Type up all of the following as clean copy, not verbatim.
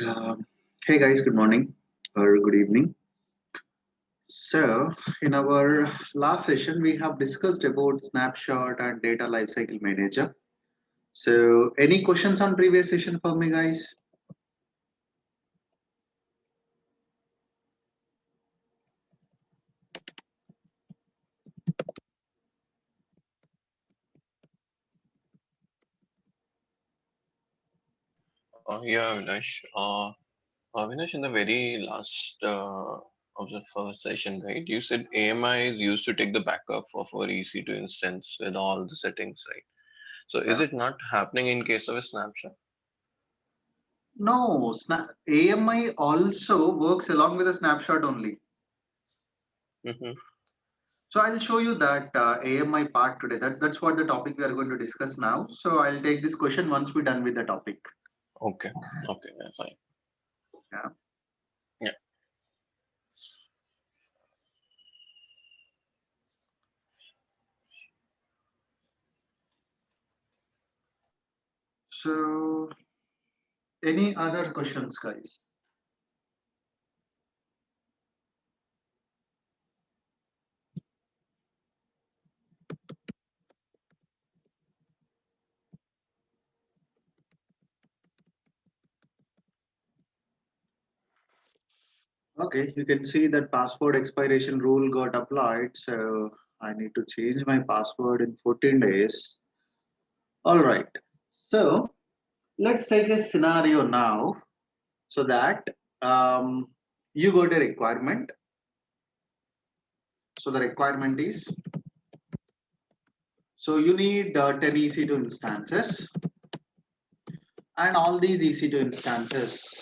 Um, hey guys, good morning or good evening. So, in our last session, we have discussed about snapshot and data lifecycle manager. So, any questions on previous session for me, guys? Yeah, Avinash. Avinash, in the very last of the first session, right? You said AMI is used to take the backup of our EC2 instance with all the settings, right? So is Yeah. it not happening in case of a snapshot? No, AMI also works along with a snapshot only. Mm-hmm. So I'll show you that AMI part today. That's what the topic we are going to discuss now. So I'll take this question once we're done with the topic. Okay. Okay, yeah, fine. Yeah. Yeah. So any other questions, guys? Okay, you can see that password expiration rule got applied. So I need to change my password in 14 days. All right. So let's take a scenario now so that um, you got a requirement. So the requirement is so you need 10 EC2 instances and all these EC2 instances,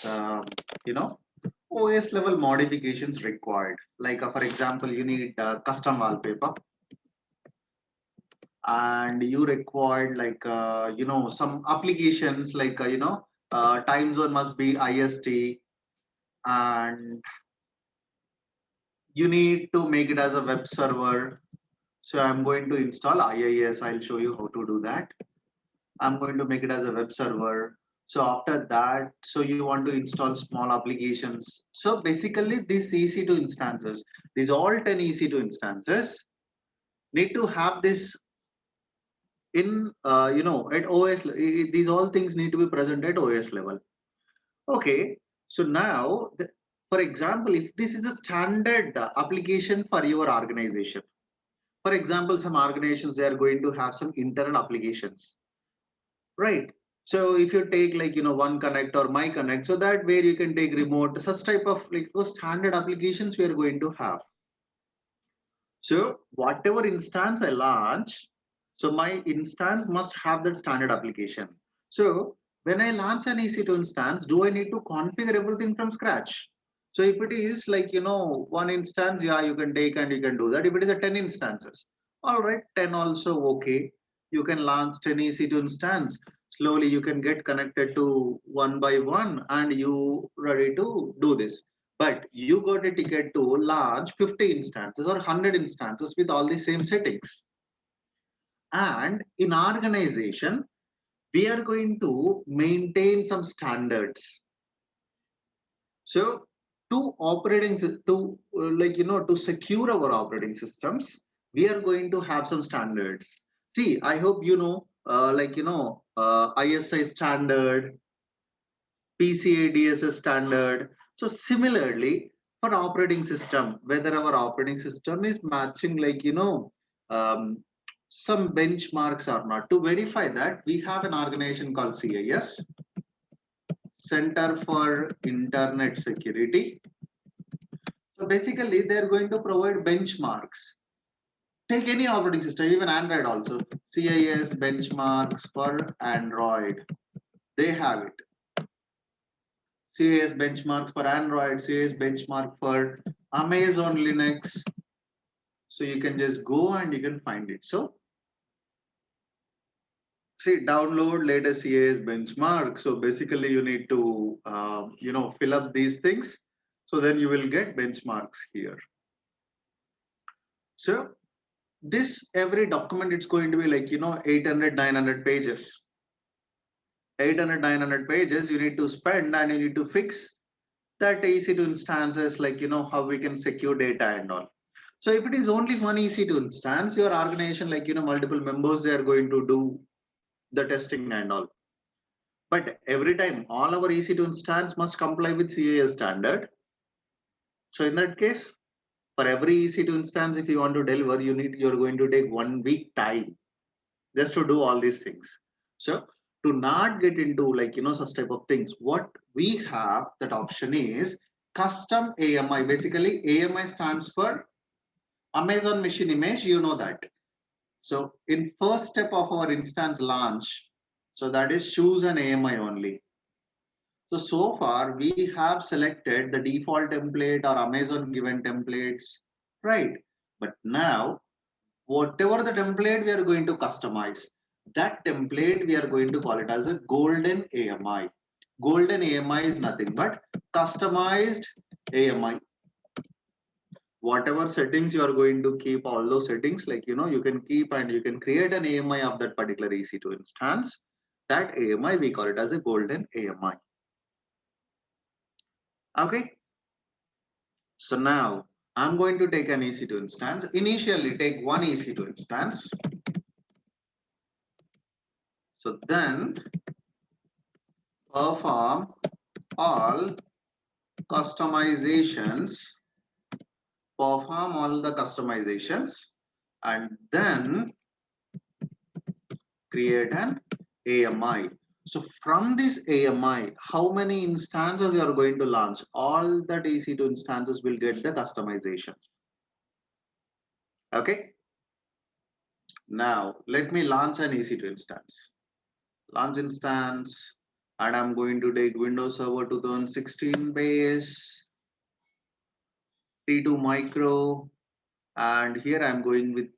you know, OS level modifications required. Like for example, you need custom wallpaper and you required like some applications like time zone must be IST and you need to make it as a web server. So I'm going to install IIS. I'll show you how to do that. I'm going to make it as a web server. So after that, so you want to install small applications. So basically these EC2 instances, these all 10 EC2 instances need to have this in at OS. These all things need to be present at OS level. Okay, so now for example, if this is a standard application for your organization, for example, some organizations they are going to have some internal applications, right? So if you take like one connect or my connect, so that where you can take remote, such type of like those standard applications we are going to have. So whatever instance I launch, so my instance must have that standard application. So when I launch an EC2 instance, do I need to configure everything from scratch? So if it is like, one instance, yeah, you can take and you can do that. If it is a 10 instances, all right, 10 also okay. You can launch 10 EC2 instance. Slowly you can get connected to one by one and you ready to do this. But you got a ticket to launch 50 instances or 100 instances with all the same settings. And in organization, we are going to maintain some standards. So to to secure our operating systems, we are going to have some standards. See, I hope ISI standard, PCI DSS standard. So similarly, for operating system, whether our operating system is matching um, some benchmarks or not. To verify that, we have an organization called CIS, Center for Internet Security. So basically, they're going to provide benchmarks. Take any operating system, even Android also. CIS benchmarks for Android. They have it. CIS benchmarks for Android, CIS benchmark for Amazon Linux. So you can just go and you can find it. So see, download latest CIS benchmark. So basically you need to, fill up these things. So then you will get benchmarks here. So this every document, it's going to be like, 800, 900 pages. 800, 900 pages you need to spend, and you need to fix that EC2 instances, like, how we can secure data and all. So if it is only one EC2 instance, your organization, like, multiple members, they are going to do the testing and all. But every time all our EC2 instance must comply with CAS standard. So in that case, for every EC2 instance, if you want to deliver, you're going to take 1 week time just to do all these things. So to not get into, like, such type of things, what we have that option is custom AMI. Basically, AMI stands for Amazon Machine Image, that. So in first step of our instance launch, so that is choose an AMI only. So far we have selected the default template or Amazon given templates, right? But now whatever the template we are going to customize, that template we are going to call it as a golden AMI. Golden AMI is nothing but customized AMI. Whatever settings you are going to keep, all those settings, like, you can keep, and you can create an AMI of that particular EC2 instance. That AMI we call it as a golden AMI. Okay. So now I'm going to take an EC2 instance. Initially take one EC2 instance. So then perform all customizations, and then create an AMI. So from this AMI, how many instances you are going to launch? All that EC2 instances will get the customizations. Okay. Now let me launch an EC2 instance. Launch instance, and I'm going to take Windows Server 2016 base, T2 micro, and here I'm going with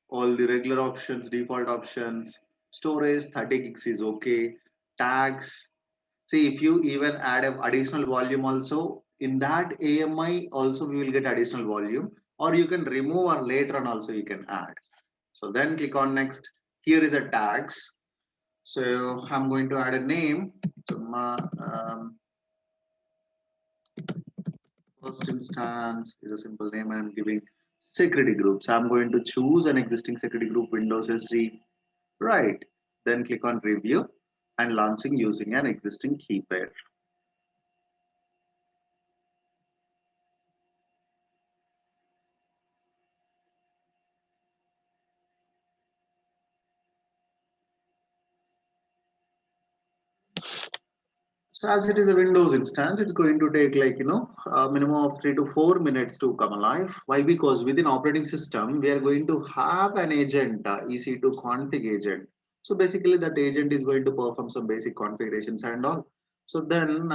all the regular options, default options. Storage 30 gigs is okay. Tags. See, if you even add an additional volume also, in that AMI also we will get additional volume, or you can remove, or later on also you can add. So then click on next. Here is a tags. So I'm going to add a name. So first instance is a simple name I'm giving. Security groups. I'm going to choose an existing security group, Windows SC. Right. Then click on review and launching using an existing key pair. So as it is a Windows instance, it's going to take, like, a minimum of 3 to 4 minutes to come alive. Why? Because within operating system, we are going to have an agent, EC2 config agent. So basically that agent is going to perform some basic configurations and all. So then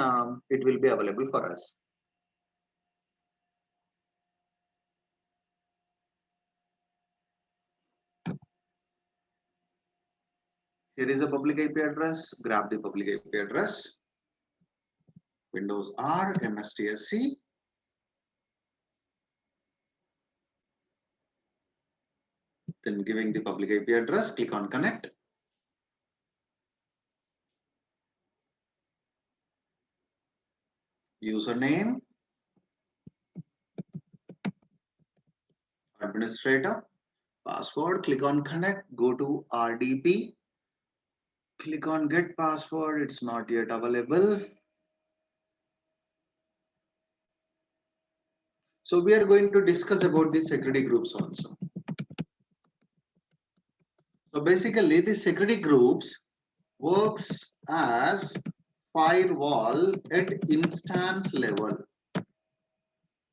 it will be available for us. Here is a public IP address. Grab the public IP address. Windows R MSTSC. Then giving the public IP address, click on connect. Username, administrator, password, click on connect, go to RDP, click on get password, it's not yet available. So we are going to discuss about the security groups also. So basically the security groups works as firewall at instance level.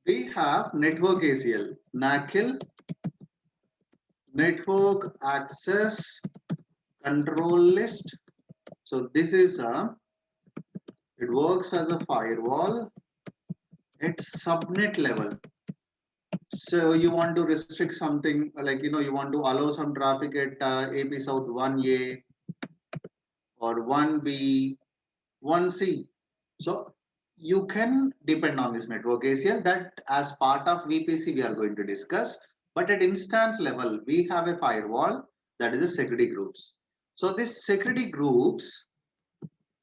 We have network ACL, NACL, network access control list. So this is it works as a firewall at subnet level. So you want to restrict something, like, you want to allow some traffic at AP South 1A or 1B, 1C. So you can depend on this network ACL. That as part of VPC we are going to discuss. But at instance level, we have a firewall, that is a security groups. So these security groups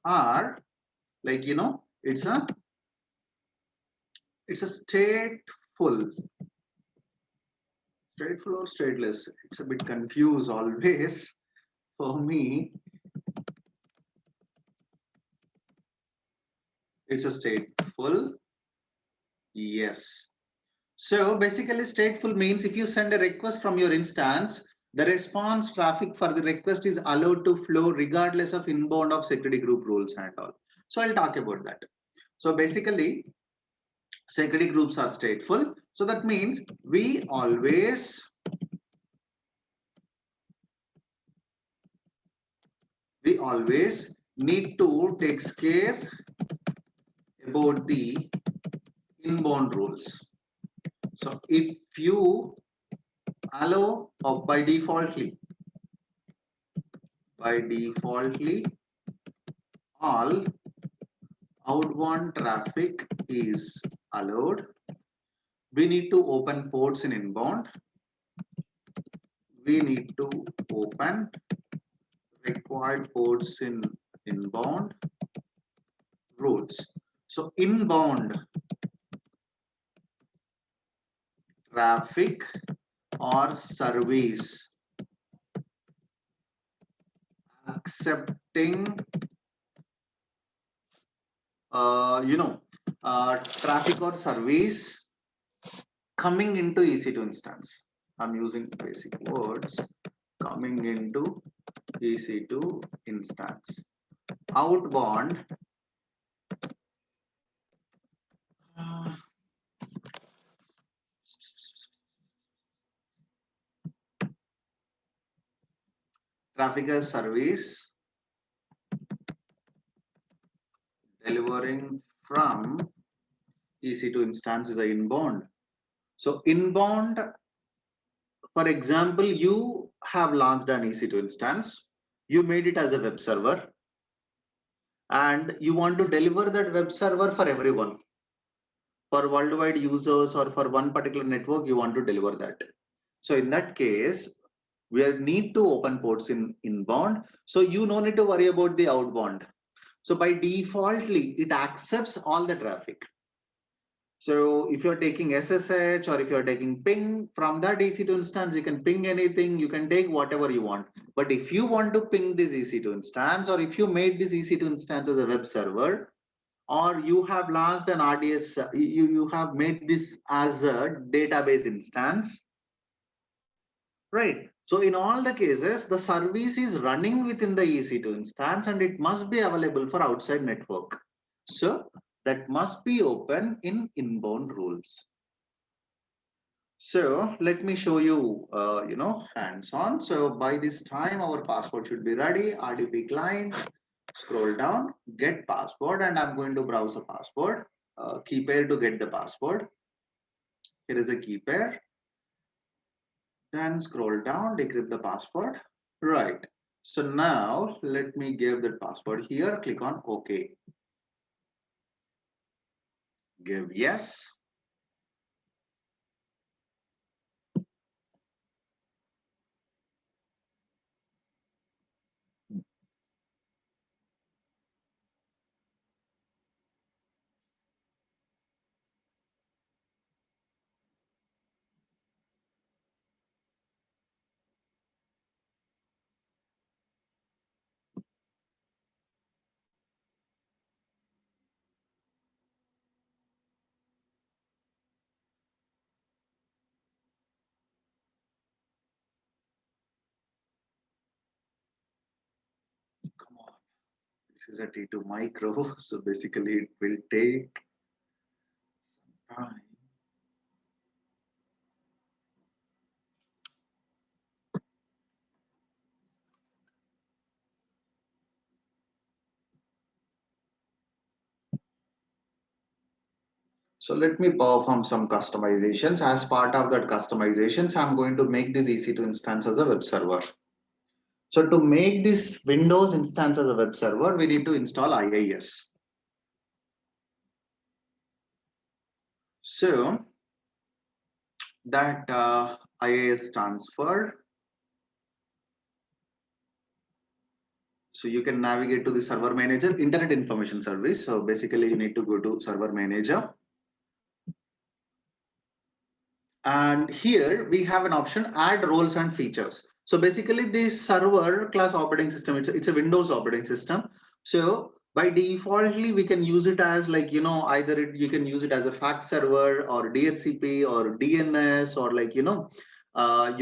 are like, it's a stateful or stateless. It's a bit confused always for me. It's a stateful. Yes. So basically stateful means if you send a request from your instance, the response traffic for the request is allowed to flow regardless of inbound of security group rules and all. So I'll talk about that. So basically security groups are stateful. So that means we always need to take care about the inbound rules. So if you allow or by defaultly all outbound traffic is allowed, we need to open ports in inbound, we need to open required ports in inbound rules. So inbound traffic or service accepting traffic or service coming into EC2 instance. I'm using basic words. Coming into EC2 instance. Outbound traffic as service delivering from EC2 instance is a inbound. So inbound, for example, you have launched an EC2 instance, you made it as a web server, and you want to deliver that web server for everyone, for worldwide users or for one particular network, you want to deliver that. So in that case, we need to open ports in inbound. So you no need to worry about the outbound. So by defaultly, it accepts all the traffic. So if you're taking SSH or if you're taking ping from that EC2 instance, you can ping anything, you can take whatever you want. But if you want to ping this EC2 instance, or if you made this EC2 instance as a web server, or you have launched an RDS, you have made this as a database instance, right? So in all the cases, the service is running within the EC2 instance and it must be available for outside network. So that must be open in inbound rules. So let me show you, hands-on. So by this time, our passport should be ready. RDP client, scroll down, get passport, and I'm going to browse a passport. Key pair to get the passport. Here is a key pair. Then scroll down, decrypt the password. Right. So now let me give the password here. Click on OK. Give yes. Come on. This is a T2 micro. So basically it will take some time. So let me perform some customizations. As part of that customizations, I'm going to make this EC2 instance as a web server. So to make this Windows instance as a web server, we need to install IIS. So that IIS stands for So you can navigate to the server manager, internet information service. So basically you need to go to server manager. And here we have an option, add roles and features. So basically this server class operating system, it's a Windows operating system. So by defaultly we can use it as like, either you can use it as a fax server or DHCP or DNS, or like, you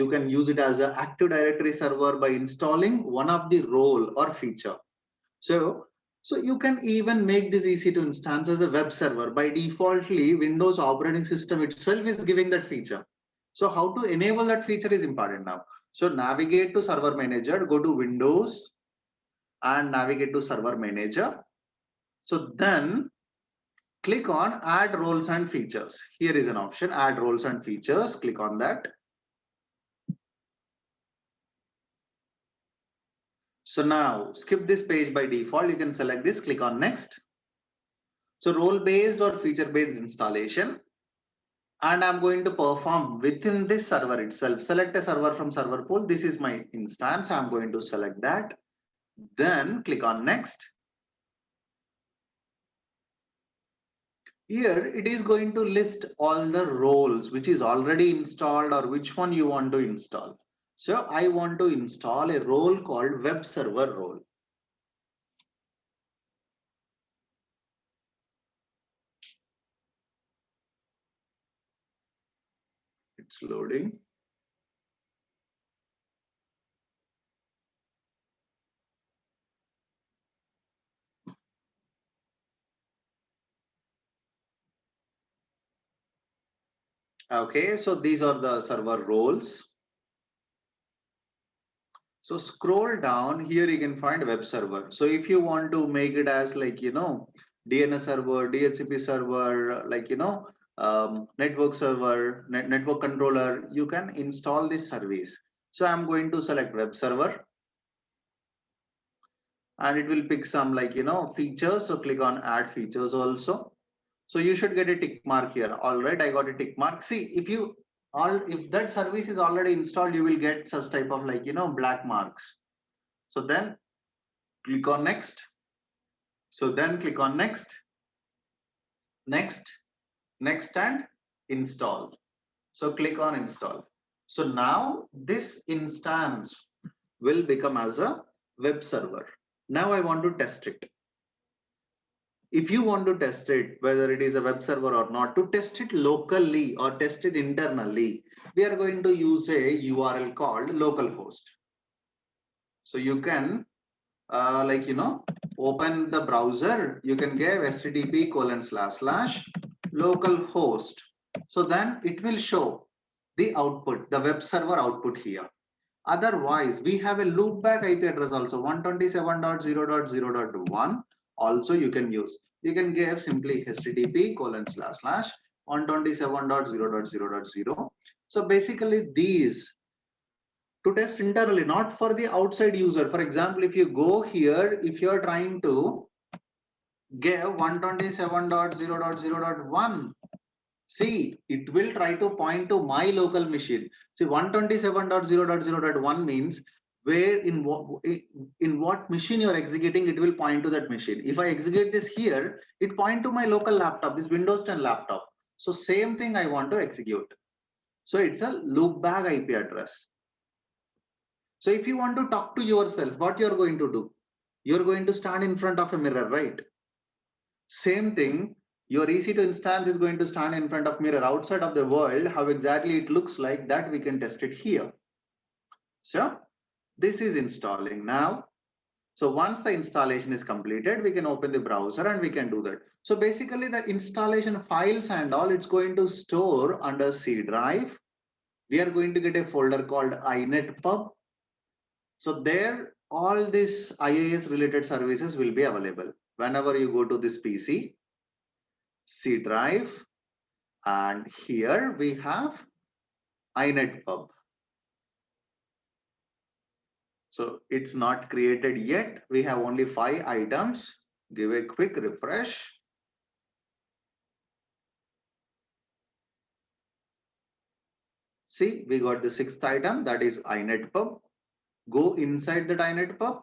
can use it as an Active Directory server by installing one of the role or feature. So, so you can even make this easy to instance as a web server. By defaultly, Windows operating system itself is giving that feature. So how to enable that feature is important now. So navigate to server manager, go to Windows and navigate to server manager. So then click on add roles and features. Here is an option, add roles and features. Click on that. So now skip this page by default. You can select this, click on next. So role-based or feature-based installation. And I'm going to perform within this server itself. Select a server from server pool. This is my instance. I'm going to select that. Then click on next. Here it is going to list all the roles which is already installed or which one you want to install. So I want to install a role called web server role. It's loading. Okay, so these are the server roles. So scroll down here, you can find web server. So if you want to make it as like, DNS server, DHCP server, like, network server, network controller, you can install this service. So I'm going to select web server and it will pick some like, features. So click on add features also. So you should get a tick mark here. All right, I got a tick mark. See, if that service is already installed, you will get such type of like, black marks. So then click on next. So then click on next, next, next and install. So click on install. So now this instance will become as a web server. Now I want to test it. If you want to test it, whether it is a web server or not, to test it locally or test it internally, we are going to use a URL called localhost. So you can open the browser, you can give http://localhost. So then it will show the output, the web server output here. Otherwise, we have a loopback IP address also, 127.0.0.1. Also you can use. You can give simply http://127.0.0.0. So basically these to test internally, not for the outside user. For example, if you go here, if you're trying to give 127.0.0.1, see, it will try to point to my local machine. See, 127.0.0.1 means where in what machine you're executing, it will point to that machine. If I execute this here, it point to my local laptop, this Windows 10 laptop. So same thing I want to execute. So it's a loopback IP address. So if you want to talk to yourself, what you're going to do? You're going to stand in front of a mirror, right? Same thing, your EC2 instance is going to stand in front of mirror outside of the world. How exactly it looks like that, we can test it here. So this is installing now. So once the installation is completed, we can open the browser and we can do that. So basically the installation files and all, it's going to store under C drive. We are going to get a folder called inetpub. So there, all these IaaS related services will be available. Whenever you go to this PC, C drive, and here we have inetpub. So it's not created yet. We have only 5 items. Give a quick refresh. See, we got the 6th item, that is inetpub. Go inside that inetpub.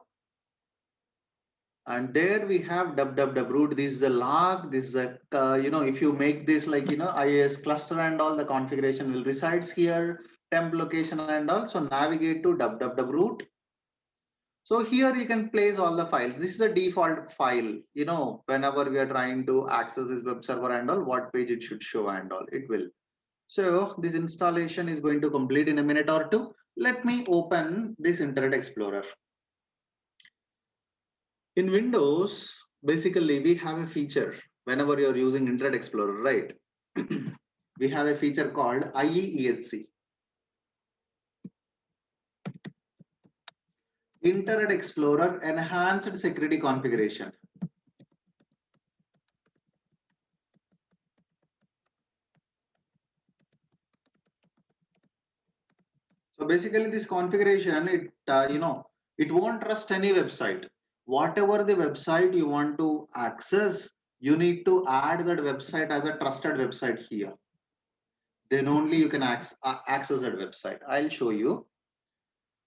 And there we have www root. This is a log. This is a, if you make this like, IIS cluster and all, the configuration will resides here, temp location and all. So navigate to www root. So here you can place all the files. This is a default file, whenever we are trying to access this web server and all, what page it should show and all, it will. So this installation is going to complete in a minute or two. Let me open this Internet Explorer. In Windows, basically we have a feature whenever you're using Internet Explorer, right? We have a feature called IEEHC, Internet Explorer Enhanced Security Configuration. So basically this configuration, it won't trust any website. Whatever the website you want to access, you need to add that website as a trusted website here. Then only you can access that website. I'll show you.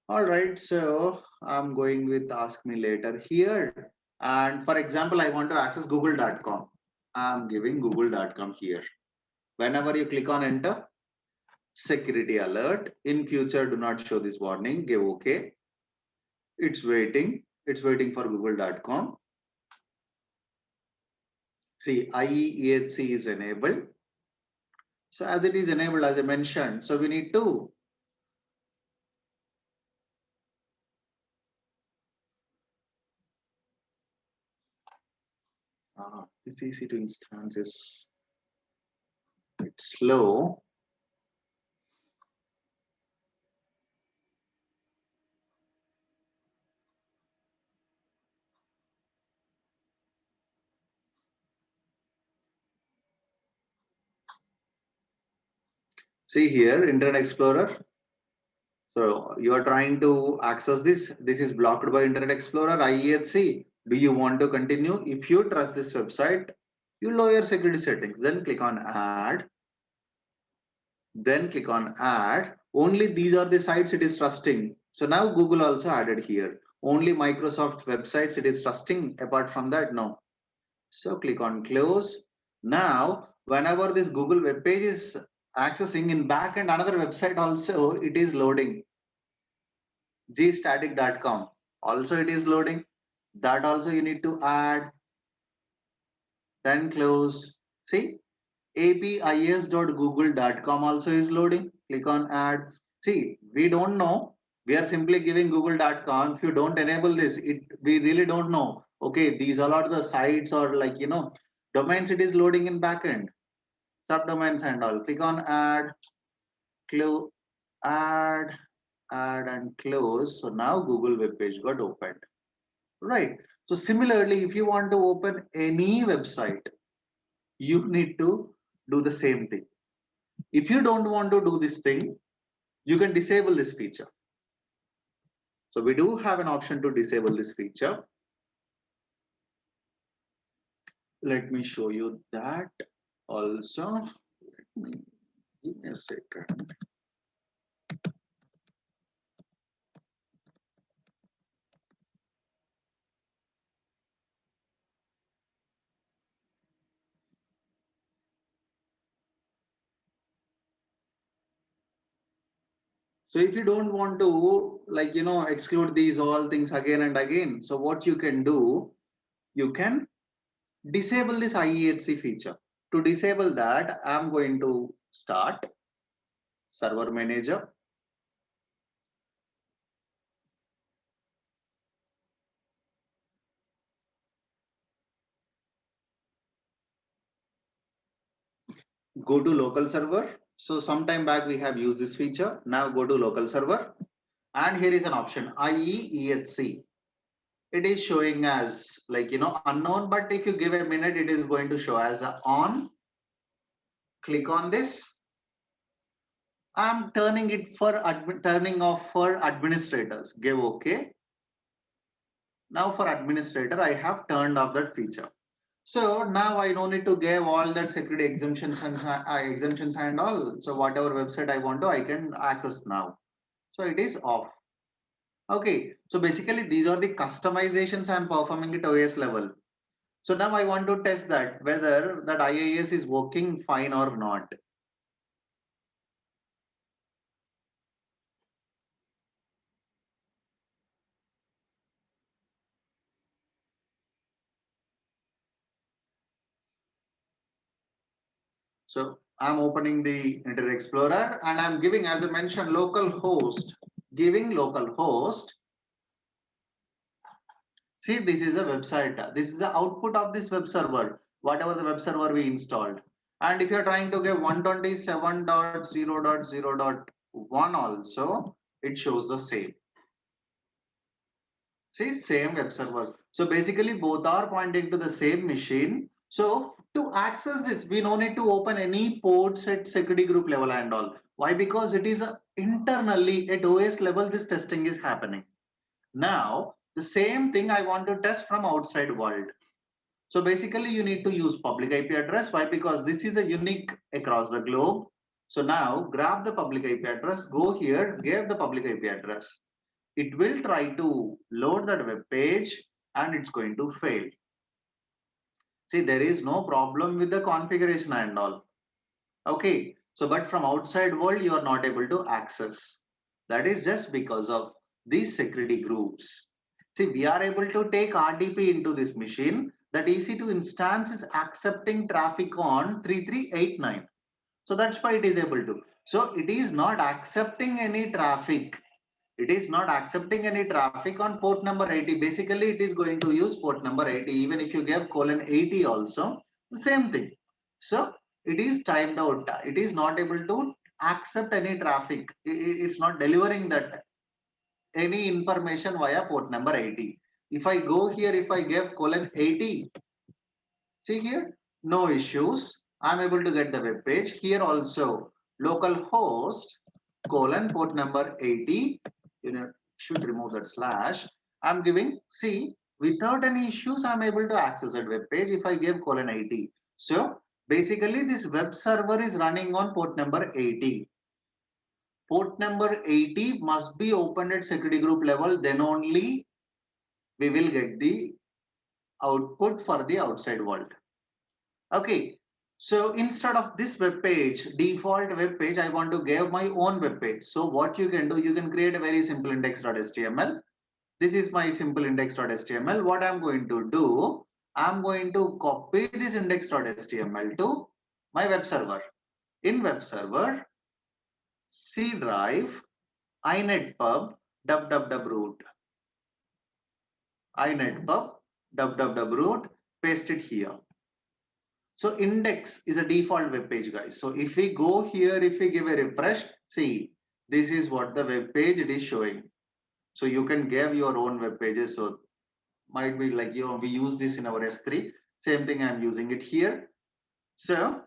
All right, so I'm going with ask me later here. And for example, I want to access google.com. I'm giving google.com here. Whenever you click on enter, security alert. In future, do not show this warning. Give OK. It's waiting. It's waiting for google.com. See, IEEHC is enabled. So as it is enabled, as I mentioned, so we need to it's easy to instance is it's slow. See here, Internet Explorer. So you are trying to access this. This is blocked by Internet Explorer, IEHC. Do you want to continue? If you trust this website, you lower security settings. Then click on add. Then click on add. Only these are the sites it is trusting. So now Google also added here. Only Microsoft websites it is trusting. Apart from that, no. So click on close. Now, whenever this Google web page is accessing in back and another website also, it is loading. gstatic.com also it is loading. That also you need to add. Then close. See, apis.google.com also is loading. Click on add. See, we don't know. We are simply giving google.com. If you don't enable this, we really don't know. Okay, these all are the sites or like domains it is loading in backend, subdomains and all. Click on add, close, add, add and close. So now Google web page got opened. Right. So similarly, if you want to open any website, you need to do the same thing. If you don't want to do this thing, you can disable this feature. So we do have an option to disable this feature. Let me show you that also. Let me give me a second. So if you don't want to like exclude these all things again and again, so what you can do, you can disable this IEHC feature. To disable that, I'm going to start server manager. Go to local server. So sometime back we have used this feature. Now go to local server and here is an option IEEHC. It is showing as like unknown, but if you give a minute, it is going to show as a on. Click on this. I'm turning it for turning off for administrators. Give OK. Now for administrator, I have turned off that feature. So now I don't need to give all that security exemptions and all. So whatever website I want to, I can access now. So it is off. Okay, so basically these are the customizations I'm performing at OS level. So now I want to test that whether that IIS is working fine or not. So I'm opening the Internet Explorer and I'm giving, as I mentioned, local host, giving local host. See, this is a website. This is the output of this web server, whatever the web server we installed. And if you're trying to get 127.0.0.1 also, it shows the same. See, same web server. So basically both are pointing to the same machine. So to access this, we no need to open any ports at security group level and all. Why? Because it is internally at OS level, this testing is happening. Now, the same thing I want to test from outside world. So basically you need to use public IP address. Why? Because this is a unique across the globe. So now grab the public IP address, go here, give the public IP address. It will try to load that web page and it's going to fail. See, there is no problem with the configuration and all. Okay, so but from outside world you are not able to access. That is just because of these security groups. See, we are able to take RDP into this machine. That EC2 instance is accepting traffic on 3389. So that's why it is able to. So it is not accepting any traffic. It is not accepting any traffic on port number 80. Basically, it is going to use port number 80. Even if you give colon 80 also, the same thing. So it is timed out. It is not able to accept any traffic. It's not delivering that any information via port number 80. If I go here, if I give colon 80, see here, no issues. I'm able to get the web page. Here also, localhost colon port number 80. You know, should remove that slash. I'm giving, see, without any issues, I'm able to access that web page if I give colon 80. So basically, this web server is running on port number 80. Port number 80 must be opened at security group level, then only we will get the output for the outside world. Okay, so instead of this web page, default web page, I want to give my own web page. So what you can do, you can create a very simple index.html. This is my simple index.html. What I'm going to do, I'm going to copy this index.html to my web server. In web server, C drive, inetpub, www root, inetpub, www root, paste it here. So index is a default web page, guys. So if we go here, if we give a refresh, see, this is what the web page it is showing. So you can give your own web pages. So might be like, we use this in our S3. Same thing, I'm using it here. So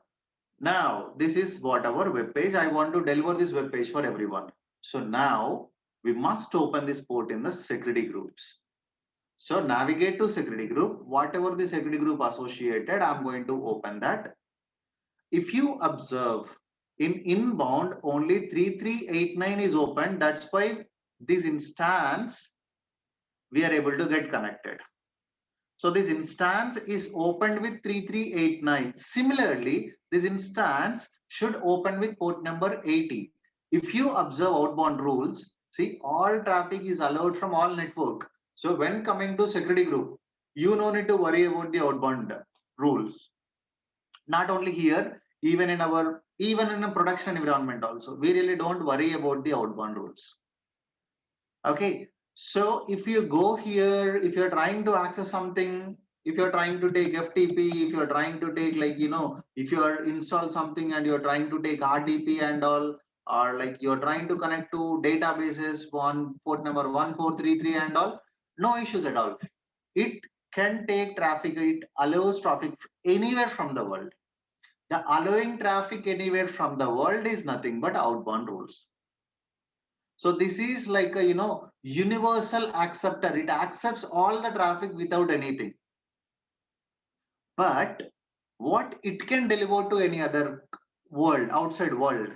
now this is what our web page. I want to deliver this web page for everyone. So now we must open this port in the security groups. So navigate to security group, whatever the security group associated, I'm going to open that. If you observe in inbound only 3389 is open, that's why this instance we are able to get connected. So this instance is opened with 3389. Similarly, this instance should open with port number 80. If you observe outbound rules, see, all traffic is allowed from all network. So when coming to security group, you no need to worry about the outbound rules. Not only here, even in a production environment also, we really don't worry about the outbound rules. Okay, so if you go here, if you're trying to access something, if you're trying to take FTP, if you're trying to take, like, if you're install something and you're trying to take RDP and all, or like you're trying to connect to databases on port number 1433 and all, no issues at all. It can take traffic, it allows traffic anywhere from the world. The allowing traffic anywhere from the world is nothing but outbound rules. So this is like a universal acceptor. It accepts all the traffic without anything. But what it can deliver to any other world, outside world,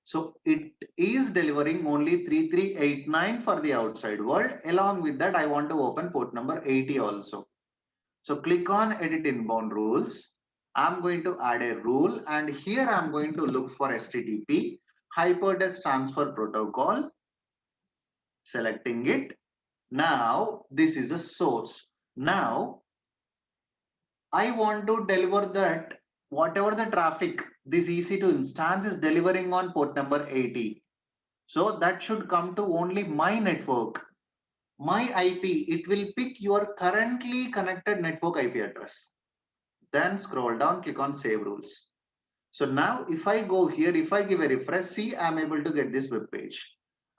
So it is delivering only 3389 for the outside world. Along with that, I want to open port number 80 also. So click on edit inbound rules. I'm going to add a rule, and here I'm going to look for HTTP hypertext transfer protocol, selecting it. Now this is a source. Now I want to deliver that whatever the traffic this EC2 instance is delivering on port number 80. So that should come to only my network, my IP. It will pick your currently connected network IP address. Then scroll down, click on save rules. So now if I go here, if I give a refresh, see, I'm able to get this web page.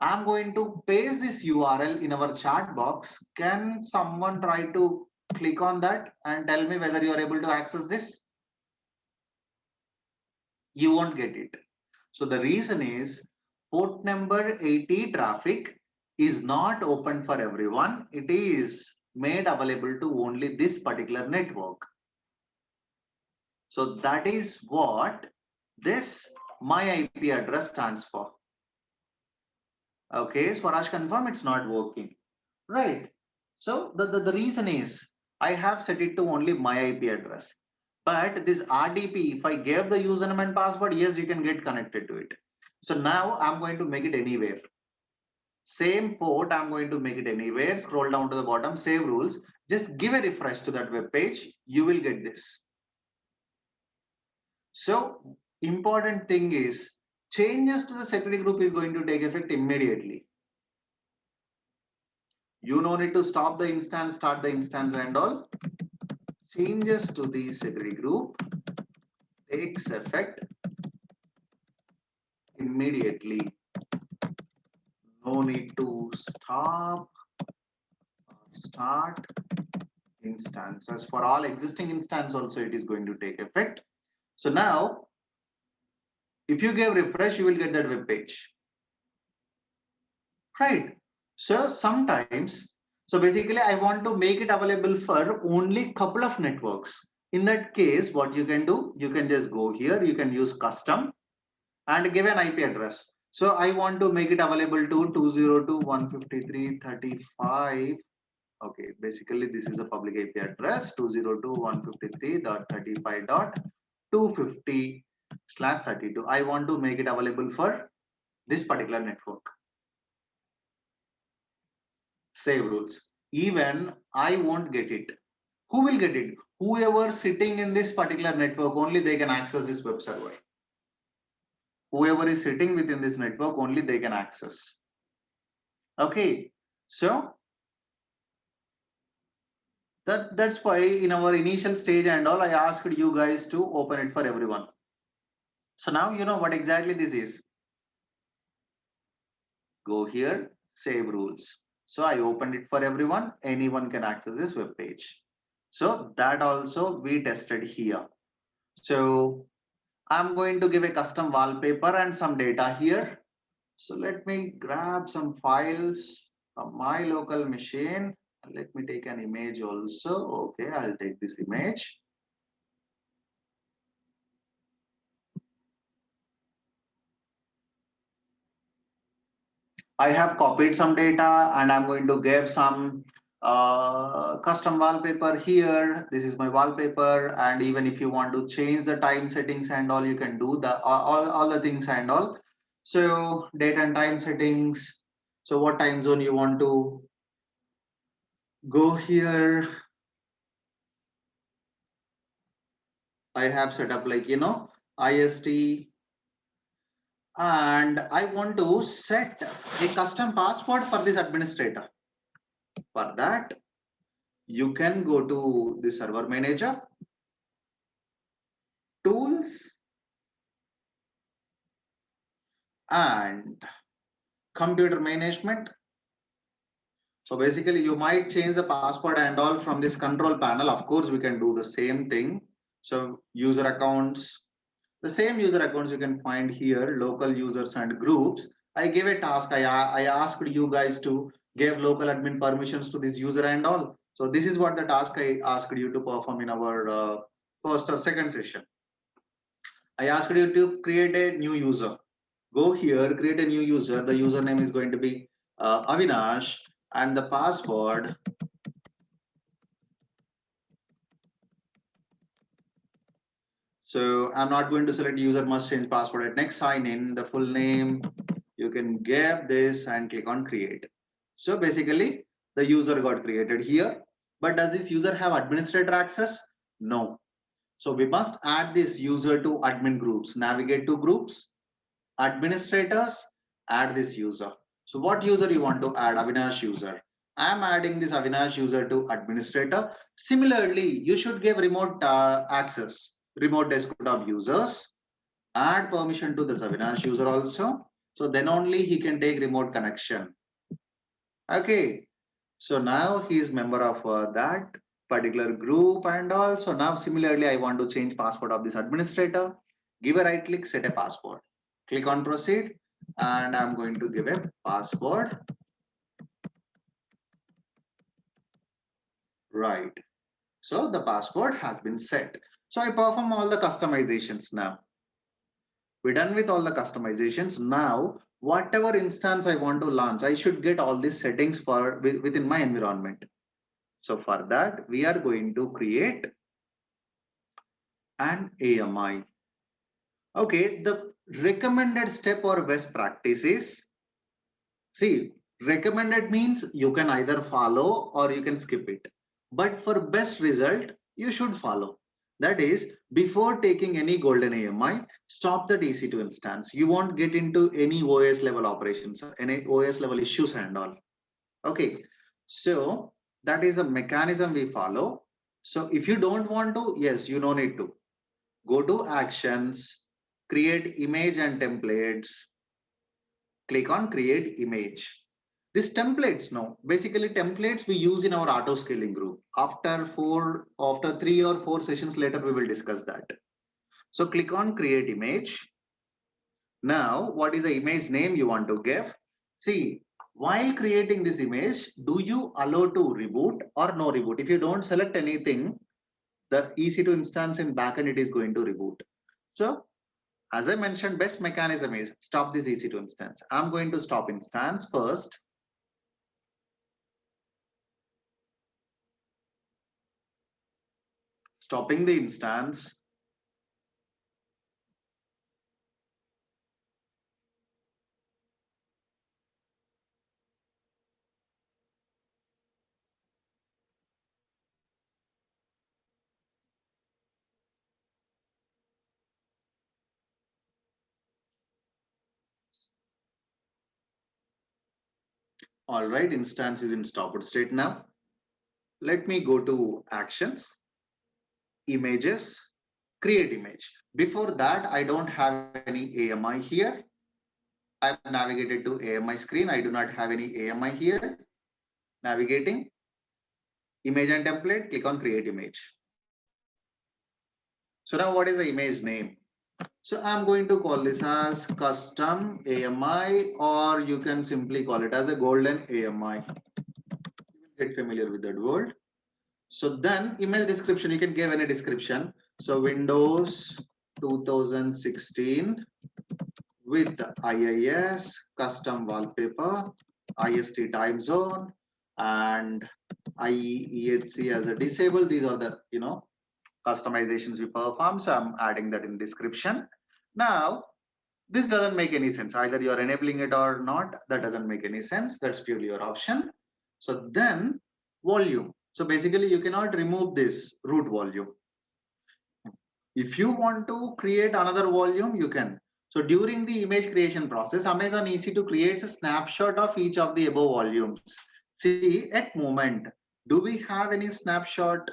I'm going to paste this URL in our chat box. Can someone try to click on that and tell me whether you are able to access this? You won't get it. So the reason is port number 80 traffic is not open for everyone. It is made available to only this particular network. So that is what this my IP address stands for. Okay, Swaraj confirm it's not working. Right. So the reason is I have set it to only my IP address. But this RDP, if I gave the username and password, yes, you can get connected to it. So now I'm going to make it anywhere. Same port, I'm going to make it anywhere. Scroll down to the bottom, save rules. Just give a refresh to that web page. You will get this. So important thing is changes to the security group is going to take effect immediately. You no need to stop the instance, start the instance and all. Changes to the security group takes effect immediately. No need to stop or start instances. For all existing instance also it is going to take effect. So now if you give refresh, you will get that web page. Right. So sometimes, so basically I want to make it available for only couple of networks. In that case, what you can do, you can just go here, you can use custom and give an IP address. So I want to make it available to 202.153.35. Okay, basically this is a public IP address 202.153.35.250/32. I want to make it available for this particular network. Save rules. Even I won't get it. Who will get it? Whoever sitting in this particular network, only they can access this web server. Whoever is sitting within this network, only they can access. Okay, so that's why in our initial stage and all, I asked you guys to open it for everyone. So now you know what exactly this is. Go here, save rules. So I opened it for everyone. Anyone can access this web page. So that also we tested here. So I'm going to give a custom wallpaper and some data here. So let me grab some files from my local machine. Let me take an image also. Okay, I'll take this image. I have copied some data and I'm going to give some custom wallpaper here. This is my wallpaper, and even if you want to change the time settings and all, you can do the all the things and all. So date and time settings. So what time zone you want to go here. I have set up like IST, and I want to set a custom password for this administrator. For that, you can go to the server manager, tools, and computer management. So basically you might change the password and all from this control panel. Of course, we can do the same thing. So user accounts, the same user accounts you can find here, local users and groups. I gave a task. I asked you guys to give local admin permissions to this user and all. So this is what the task I asked you to perform in our first or second session. I asked you to create a new user. Go here, create a new user. The username is going to be Avinash, and the password. So I'm not going to select user must change password at next sign in. The full name, you can get this and click on create. So basically the user got created here, but does this user have administrator access? No. So we must add this user to admin groups. Navigate to groups, administrators, add this user. So what user you want to add? Avinash user. I'm adding this Avinash user to administrator. Similarly, you should give remote access, remote desktop users. Add permission to this Avinash user also. So then only he can take remote connection. Okay. So now he is member of that particular group, and also now similarly I want to change password of this administrator. Give a right click, set a password. Click on proceed, and I'm going to give a password. Right. So the password has been set. So I perform all the customizations now. We're done with all the customizations. Now, whatever instance I want to launch, I should get all these settings for within my environment. So for that, we are going to create an AMI. Okay, the recommended step or best practice is, see, recommended means you can either follow or you can skip it. But for best result, you should follow. That is, before taking any golden AMI, stop the EC2 instance. You won't get into any OS level operations, any OS level issues and all. Okay, so that is a mechanism we follow. So if you don't want to, yes, you don't need to. Go to actions, create image and templates, click on create image. This templates now, basically templates we use in our auto scaling group. After 3 or 4 sessions later, we will discuss that. So click on create image. Now, what is the image name you want to give? See, while creating this image, do you allow to reboot or no reboot? If you don't select anything, the EC2 instance in backend, it is going to reboot. So as I mentioned, best mechanism is stop this EC2 instance. I'm going to stop instance first. Stopping the instance. All right, instance is in stopped state now. Let me go to actions, images, create image. Before that, I don't have any AMI here. I've navigated to AMI screen. I do not have any AMI here. Navigating, image and template, click on create image. So now what is the image name? So I'm going to call this as custom AMI, or you can simply call it as a golden AMI. Get familiar with that word. So then image description, you can give any description. So Windows 2016 with IIS, custom wallpaper, IST time zone, and IEHC as a disable. These are the customizations we perform. So I'm adding that in description. Now this doesn't make any sense. Either you're enabling it or not. That doesn't make any sense. That's purely your option. So then volume. So basically you cannot remove this root volume. If you want to create another volume, you can. So during the image creation process, Amazon EC2 creates a snapshot of each of the above volumes. See, at moment, do we have any snapshot?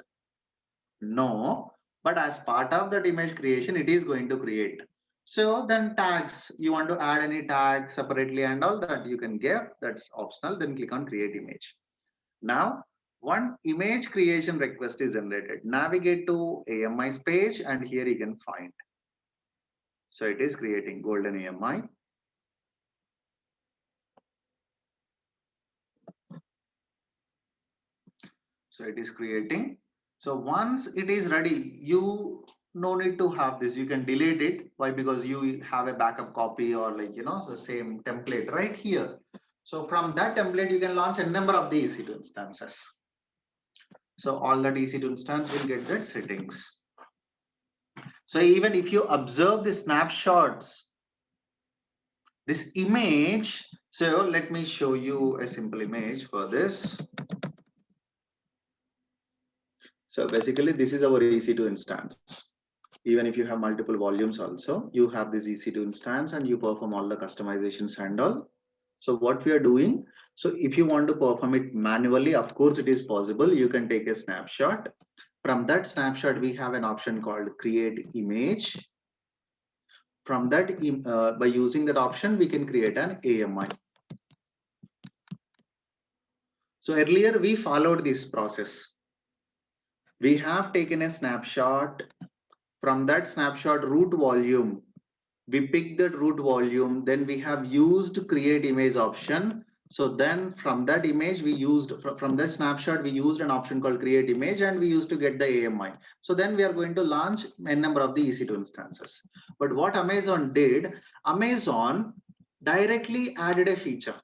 No, but as part of that image creation, it is going to create. So then tags, you want to add any tags separately and all that you can give, that's optional. Then click on create image. Now, one image creation request is generated. Navigate to AMI's page and here you can find. So it is creating golden AMI. So it is creating. So once it is ready, you no need to have this. You can delete it. Why? Because you have a backup copy or like, the same template right here. So from that template, you can launch a number of the EC2 instances. So all that EC2 instance will get that settings. So even if you observe the snapshots, this image, so let me show you a simple image for this. So basically this is our EC2 instance. Even if you have multiple volumes also, you have this EC2 instance and you perform all the customizations and all. So what we are doing, so if you want to perform it manually, of course it is possible. You can take a snapshot. From that snapshot, we have an option called create image. From that, by using that option, we can create an AMI. So earlier we followed this process. We have taken a snapshot. From that snapshot root volume, we pick that root volume, then we have used create image option. So then from that image, we used from that snapshot, we used an option called create image and we used to get the AMI. So then we are going to launch a number of the EC2 instances. But what Amazon did, Amazon directly added a feature,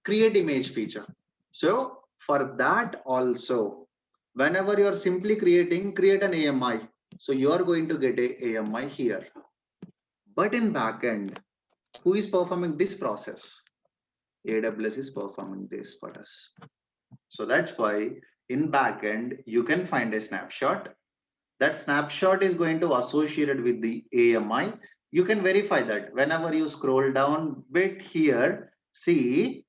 create image feature. So for that also, whenever you are simply create an AMI. So you are going to get a AMI here. But in backend, who is performing this process? AWS is performing this for us. So that's why in backend, you can find a snapshot. That snapshot is going to associated with the AMI. You can verify that whenever you scroll down bit here, see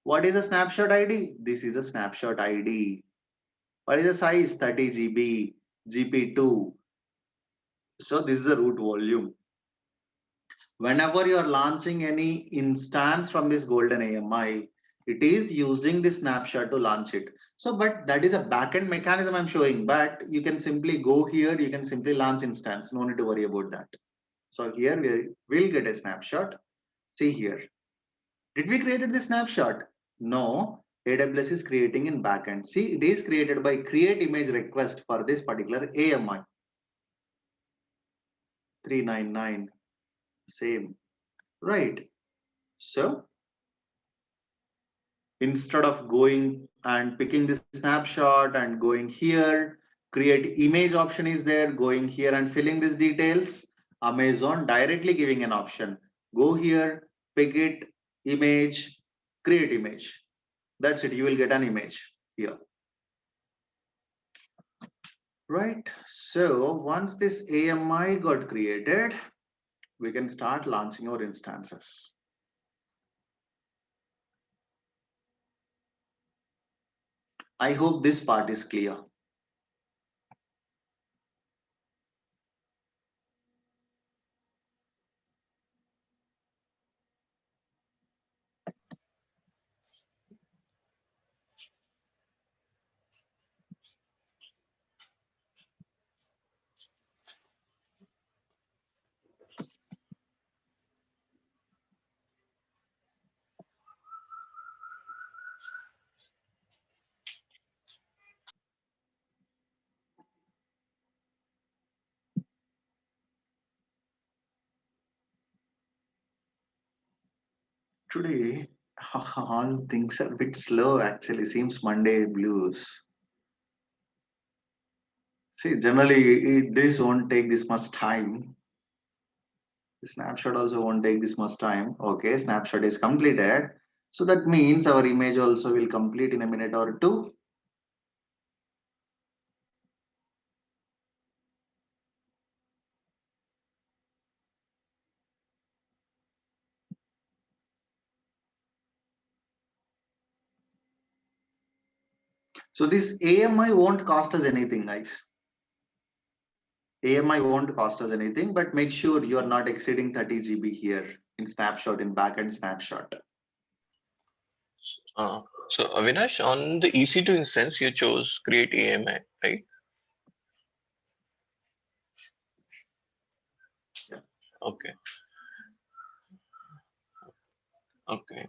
what is a snapshot ID? This is a snapshot ID. What is the size? 30 GB, GP2. So this is the root volume. Whenever you are launching any instance from this golden AMI, it is using the snapshot to launch it. So, but that is a backend mechanism I'm showing, but you can simply go here, you can simply launch instance. No need to worry about that. So here we will get a snapshot. See here. Did we created the snapshot? No, AWS is creating in backend. See, it is created by create image request for this particular AMI. 399, same, right? So instead of going and picking the snapshot and going here, create image option is there, going here and filling these details, Amazon directly giving an option. Go here, pick it, image, create image. That's it, you will get an image here. Right, so once this AMI got created, we can start launching our instances. I hope this part is clear. Today, all things are a bit slow actually. Seems Monday blues. See, generally, this won't take this much time. The snapshot also won't take this much time. Okay, snapshot is completed. So that means our image also will complete in a minute or two. So this AMI won't cost us anything, guys. AMI won't cost us anything, but make sure you are not exceeding 30 GB here in snapshot, in backend snapshot. So Avinash, on the EC2 instance, you chose create AMI, right? Yeah. Okay. Okay.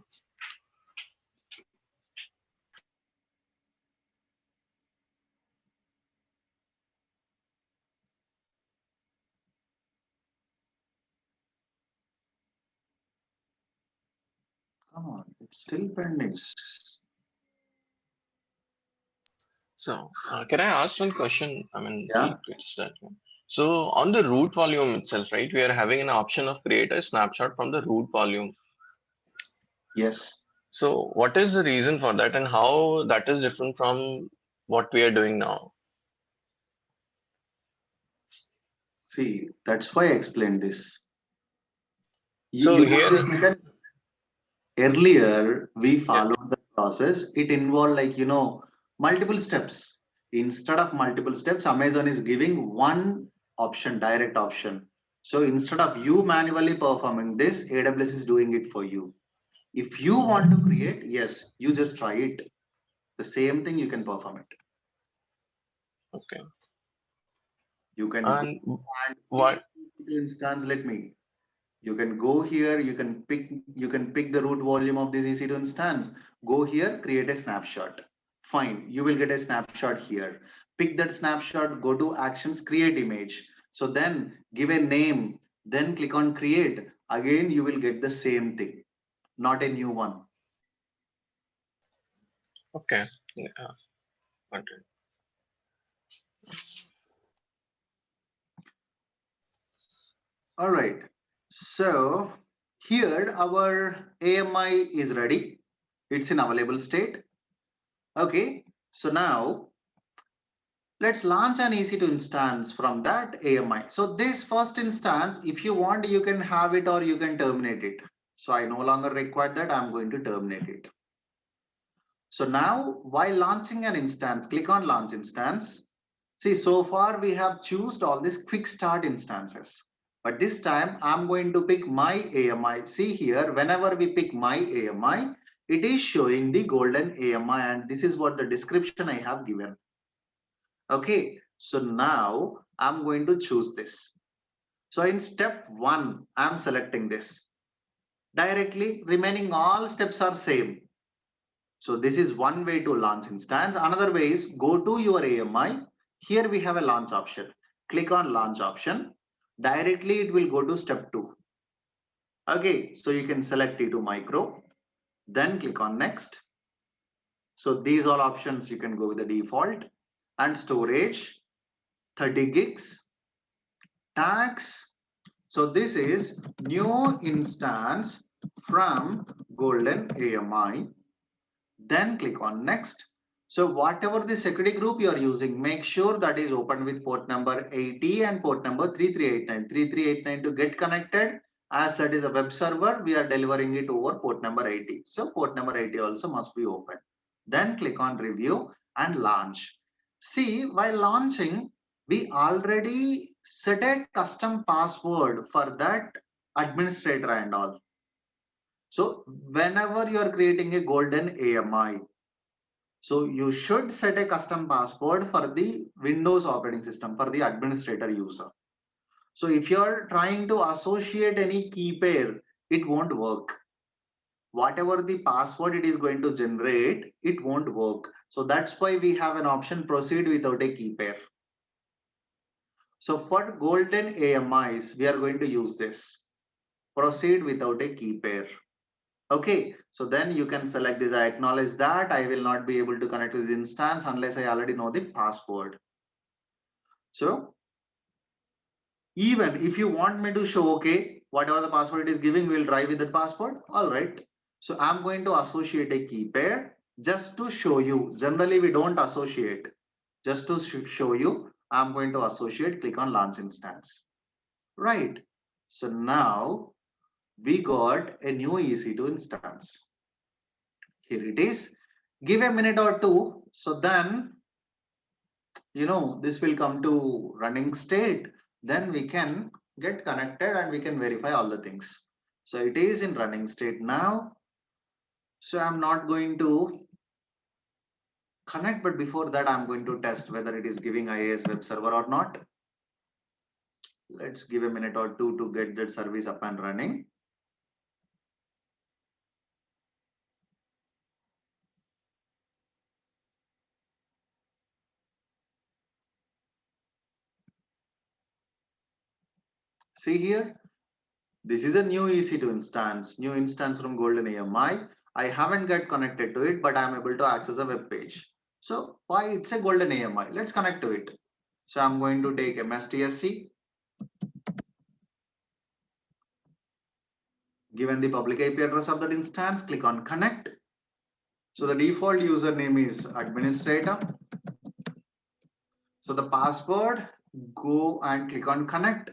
Come on, it's still pending. So, can I ask one question? I mean, Yeah. it's that one. So, on the root volume itself, right? We are having an option of create a snapshot from the root volume. Yes. So, what is the reason for that, and how that is different from what we are doing now? See, that's why I explained this. So You got this here, mechanic. Earlier, we yeah, followed the process. It involved multiple steps. Instead of multiple steps, Amazon is giving one option, direct option. So instead of you manually performing this, AWS is doing it for you. If you want to create, yes, you just try it. The same thing you can perform it. okay. You can go And and what? instance, let me. You can go here, you can pick the root volume of this EC2 instance. Go here, create a snapshot. Fine, you will get a snapshot here. Pick that snapshot, go to actions, create image. So then give a name, then click on create. Again, you will get the same thing, not a new one. Okay. Yeah. Okay. All right. So here our AMI is ready. It's in available state. Okay. So now let's launch an EC2 instance from that AMI. So this first instance, if you want, you can have it or you can terminate it. So I no longer require that. I'm going to terminate it. So now while launching an instance, click on launch instance. See, so far we have chosen all these quick start instances. But this time I'm going to pick my AMI. See here, whenever we pick my AMI, it is showing the golden AMI, and this is what the description I have given. Okay, so now I'm going to choose this. So in step one, I'm selecting this. Directly, remaining all steps are same. So this is one way to launch instance. Another way is go to your AMI. Here we have a launch option. Click on launch option. Directly it will go to step two. Okay, so you can select T2 micro, then click on next. So these all options you can go with the default, and storage 30 gigs, tags. So this is new instance from golden AMI. Then click on next. So whatever the security group you are using, make sure that is open with port number 80 and port number 3389. 3389 to get connected. As that is a web server, we are delivering it over port number 80. So port number 80 also must be open. Then click on review and launch. See, while launching, we already set a custom password for that administrator and all. So whenever you are creating a golden AMI, so you should set a custom password for the Windows operating system for the administrator user. So if you're trying to associate any key pair, it won't work. Whatever the password it is going to generate, it won't work. So that's why we have an option proceed without a key pair. So for golden AMIs, we are going to use this. Proceed without a key pair. Okay, so then you can select this. I acknowledge that I will not be able to connect to this instance unless I already know the password. So even if you want me to show, okay, whatever the password it is giving, we'll try with that password. All right. So I'm going to associate a key pair just to show you. Generally, we don't associate. Just to show you, I'm going to associate, click on launch instance. Right. So now we got a new EC2 instance. Here it is. Give a minute or two. So then, this will come to running state. Then we can get connected and we can verify all the things. So it is in running state now. So I'm not going to connect, but before that, I'm going to test whether it is giving IaaS web server or not. Let's give a minute or two to get that service up and running. See here, This is a new EC2 instance, new instance from Golden AMI. I haven't got connected to it, but I'm able to access a web page. So why it's a Golden AMI? Let's connect to it. So I'm going to take MSTSC, given the public IP address of that instance, click on connect. So the default username is administrator. So the password, go and click on connect.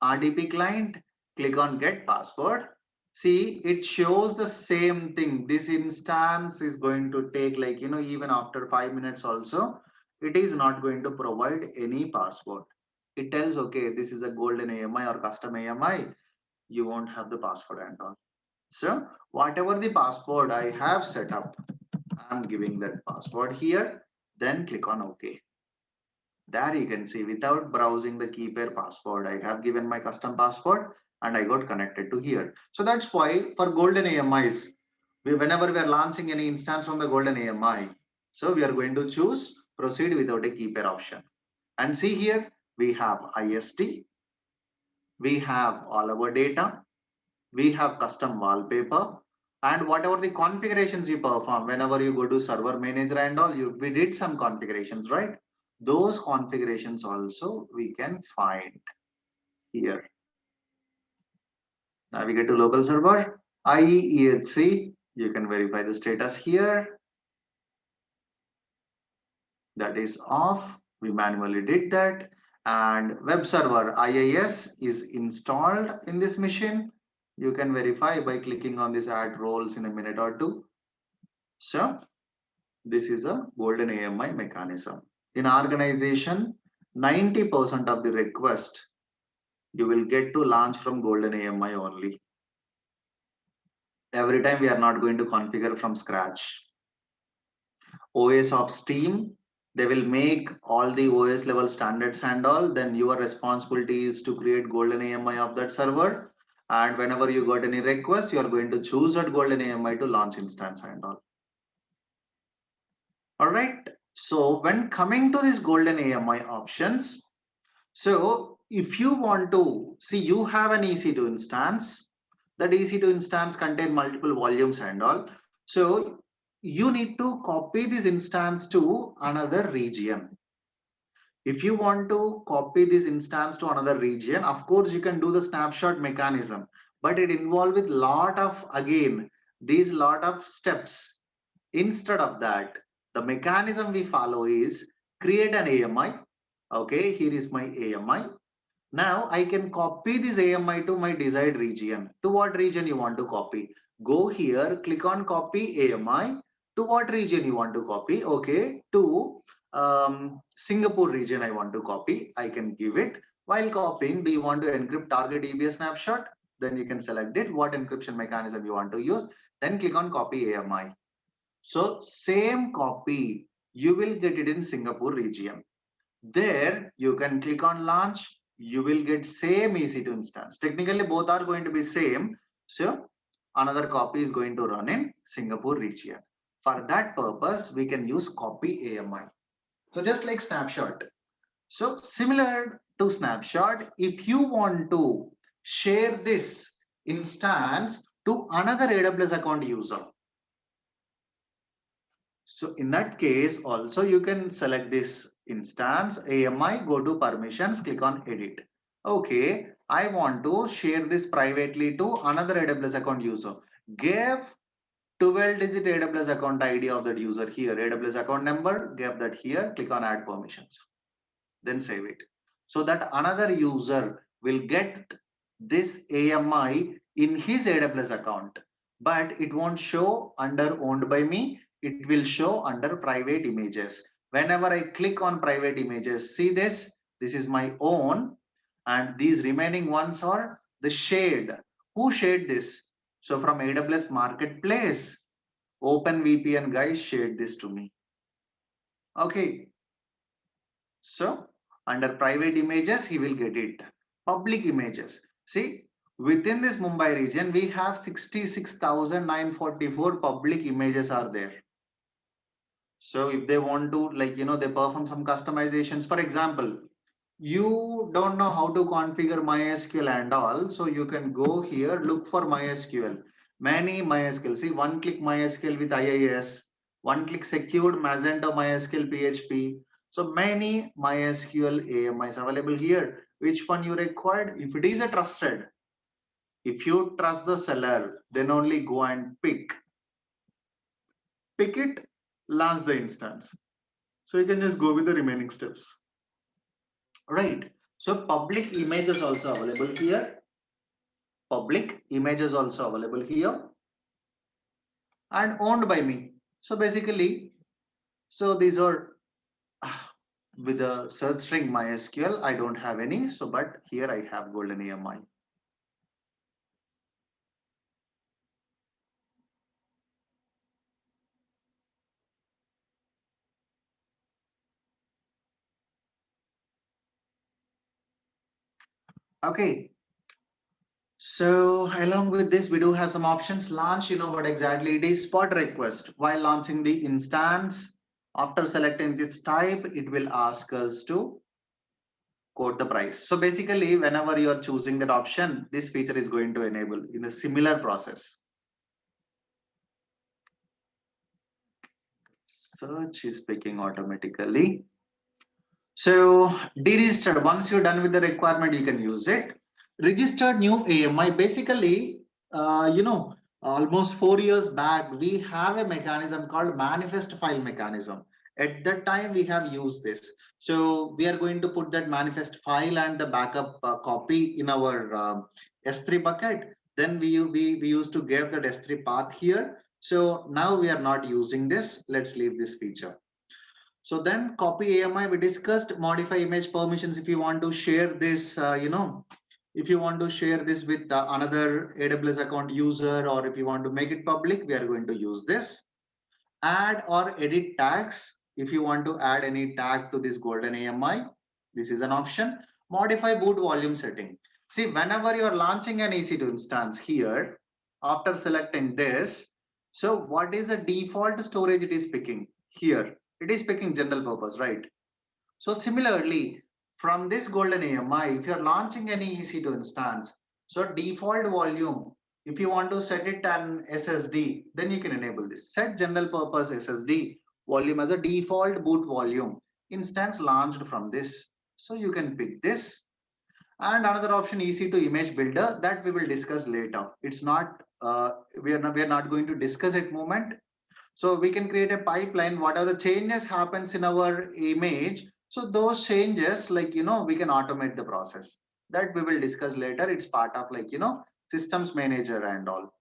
RDP client, click on get password. See, it shows the same thing. This instance is going to take like, even after 5 minutes also, it is not going to provide any password. It tells, okay, this is a golden AMI or custom AMI. You won't have the password and all. So whatever the password I have set up, I'm giving that password here, then click on OK. There you can see without browsing the key pair password, I have given my custom password and I got connected to here. So that's why for golden AMIs, whenever we are launching any instance from the golden AMI, so we are going to choose proceed without a key pair option. And see here, we have IST, we have all our data, we have custom wallpaper, and whatever the configurations you perform whenever you go to server manager and all, we did some configurations, right? Those configurations also we can find here. Navigate to local server, IEEHC, you can verify the status here. That is off. We manually did that. And web server IIS is installed in this machine. You can verify by clicking on this add roles in a minute or two. So this is a golden AMI mechanism. In organization, 90% of the request you will get to launch from golden AMI only. Every time we are not going to configure from scratch. OS of Steam, they will make all the OS level standards and all. Then your responsibility is to create golden AMI of that server. And whenever you got any request, you are going to choose that golden AMI to launch instance and all. All right. So when coming to this golden AMI options, so if you want to see, you have an EC2 instance. That EC2 instance contain multiple volumes and all. So you need to copy this instance to another region. If you want to copy this instance to another region, of course, you can do the snapshot mechanism, but it involves with lot of, again, these lot of steps. Instead of that, the mechanism we follow is create an AMI. Okay, here is my AMI. Now I can copy this AMI to my desired region. To what region you want to copy? Go here, click on copy AMI. To what region you want to copy? Okay, to Singapore region I want to copy. I can give it. While copying, do you want to encrypt target EBS snapshot? Then you can select it. What encryption mechanism you want to use? Then click on copy AMI. So same copy, you will get it in Singapore region. There you can click on launch. You will get same EC2 instance. Technically both are going to be same. So another copy is going to run in Singapore region. For that purpose, we can use copy AMI. So just like snapshot. So similar to snapshot, if you want to share this instance to another AWS account user, so in that case, also you can select this instance AMI, go to permissions, click on edit. Okay, I want to share this privately to another AWS account user. Give 12-digit AWS account ID of that user here, AWS account number, give that here, click on add permissions, then save it. So that another user will get this AMI in his AWS account, but it won't show under owned by me. It will show under private images. Whenever I click on private images, see this, this is my own, and these remaining ones are the shared. Who shared this? So from AWS Marketplace, OpenVPN guys shared this to me. Okay, so under private images, he will get it. Public images. See, within this Mumbai region, we have 66,944 public images are there. So if they want to, like, they perform some customizations. For example, You don't know how to configure MySQL and all, so you can go here, look for MySQL. Many MySQL, see one click MySQL with IIS, one click secured Magento MySQL PHP. So many MySQL AMIs available here. Which one you required? If it is a trusted, if you trust the seller, then only go and pick it, launch the instance. So you can just go with the remaining steps. Right. So public images also available here. Public images also available here and owned by me. So basically, so these are with the search string MySQL. I don't have any. So, but here I have golden AMI. Okay. So along with this, we do have some options. Launch, you know what exactly it is. Spot request. While launching the instance, after selecting this type, it will ask us to quote the price. So basically, whenever you are choosing that option, this feature is going to enable in a similar process. Search is picking automatically. So deregistered, once you're done with the requirement, you can use it. Registered new AMI, basically, almost 4 years back, we have a mechanism called manifest file mechanism. At that time, we have used this. So we are going to put that manifest file and the backup copy in our S3 bucket. Then we used to give that S3 path here. So now we are not using this. Let's leave this feature. So then copy AMI, we discussed modify image permissions. If you want to share this, if you want to share this with another AWS account user, or if you want to make it public, we are going to use this. Add or edit tags. If you want to add any tag to this golden AMI, this is an option. Modify boot volume setting. See, whenever you are launching an EC2 instance here, after selecting this, so what is the default storage it is picking here? It is picking general purpose, right? So similarly, from this golden AMI, if you're launching any EC2 instance, so default volume, if you want to set it an SSD, then you can enable this. Set general purpose SSD volume as a default boot volume. Instance launched from this. So you can pick this. And another option, EC2 image builder, that we will discuss later. It's not, we are not going to discuss at moment. So we can create a pipeline. What are the changes happens in our image? So those changes, like, we can automate the process. That we will discuss later. It's part of, like, systems manager and all.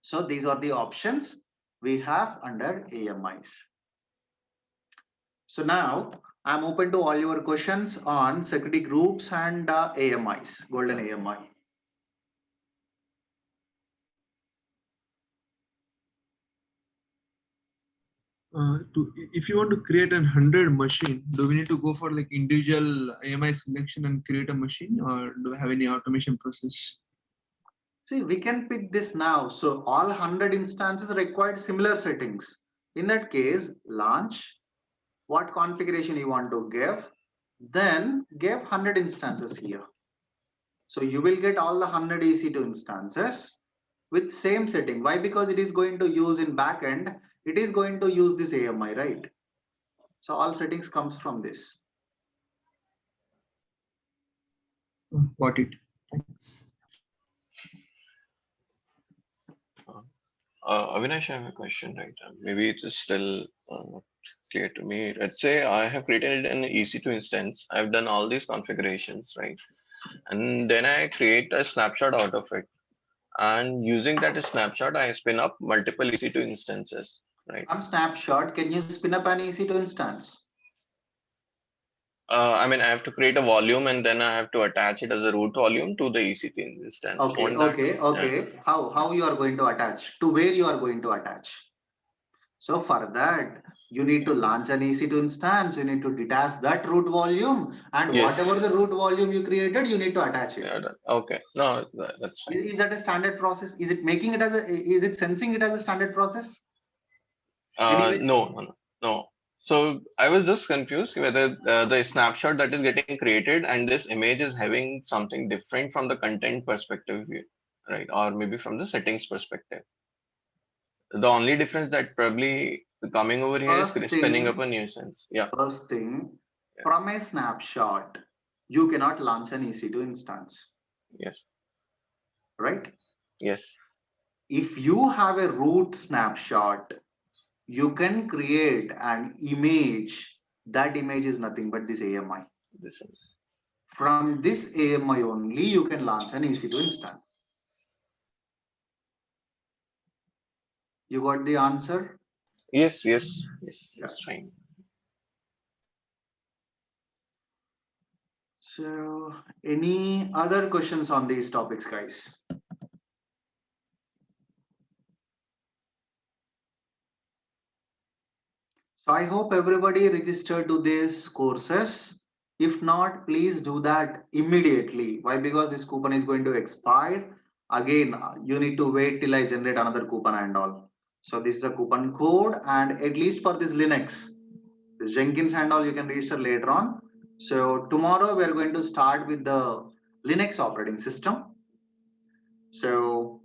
So these are the options we have under AMIs. So now I'm open to all your questions on security groups and AMIs, golden AMI. If you want to create 100 machine, do we need to go for like individual AMI selection and create a machine, or do we have any automation process? See, we can pick this now. So all 100 instances required similar settings. In that case, launch, what configuration you want to give, then give 100 instances here. So you will get all the 100 EC2 instances with same setting. Why? Because it is going to use in backend, it is going to use this AMI, right? So all settings comes from this. Got it. Thanks. Avinash, I have a question, right? Maybe it is still not clear to me. Let's say I have created an EC2 instance. I've done all these configurations, right? And then I create a snapshot out of it. And using that snapshot, I spin up multiple EC2 instances, right? From snapshot, can you spin up an EC2 instance? I mean, I have to create a volume and then I have to attach it as a root volume to the EC2 instance. Okay, okay. How you are going to attach? To where you are going to attach? So for that, you need to launch an EC2 instance. You need to detach that root volume, and Yes. whatever the root volume you created, you need to attach it. Yeah, okay. No, that's fine. Is that a standard process? Is it making it as a? Is it sensing it as a standard process? Anyway, No. So I was just confused whether the snapshot that is getting created and this image is having something different from the content perspective, right? Or maybe from the settings perspective. The only difference that probably coming over here is First spinning up thing, a nuisance. Yeah. first thing, Yeah. from a snapshot, you cannot launch an EC2 instance, Yes. right? Yes. If you have a root snapshot, you can create an image. That image is nothing but this AMI. This is. From this AMI only, you can launch an EC2 instance. You got the answer? Yes. Yes. Yes. Yeah. It's fine. So, any other questions on these topics, guys? So I hope everybody registered to these courses. If not, please do that immediately. Why? Because this coupon is going to expire. Again, you need to wait till I generate another coupon and all. So this is a coupon code, and at least for this Linux, this Jenkins and all, you can register later on. So tomorrow we are going to start with the Linux operating system. So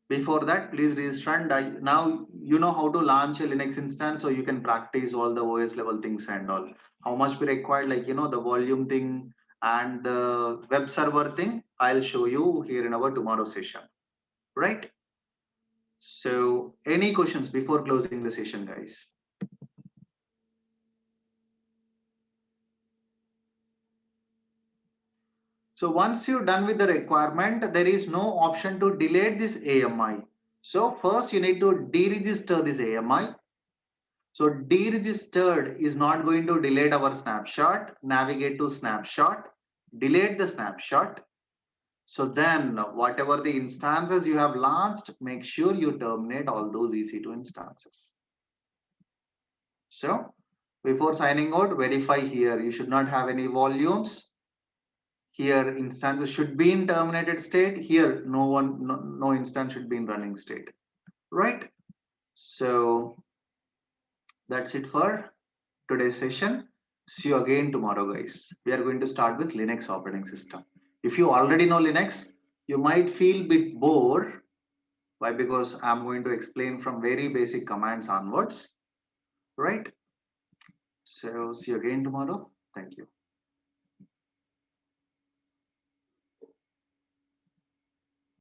before that, please register, and now you know how to launch a Linux instance, so you can practice all the OS level things and all. How much we required, like the volume thing and the web server thing, I'll show you here in our tomorrow session, right? So any questions before closing the session, guys? So once you're done with the requirement, there is no option to delete this AMI. So first you need to deregister this AMI. So deregistered is not going to delete our snapshot. Navigate to snapshot, delete the snapshot. So then whatever the instances you have launched, make sure you terminate all those EC2 instances. So before signing out, verify here. You should not have any volumes. Here instances should be in terminated state. Here no instance should be in running state, right? So that's it for today's session. See you again tomorrow, guys. We are going to start with Linux operating system. If you already know Linux, you might feel a bit bored. Why? Because I'm going to explain from very basic commands onwards, right? So see you again tomorrow. Thank you.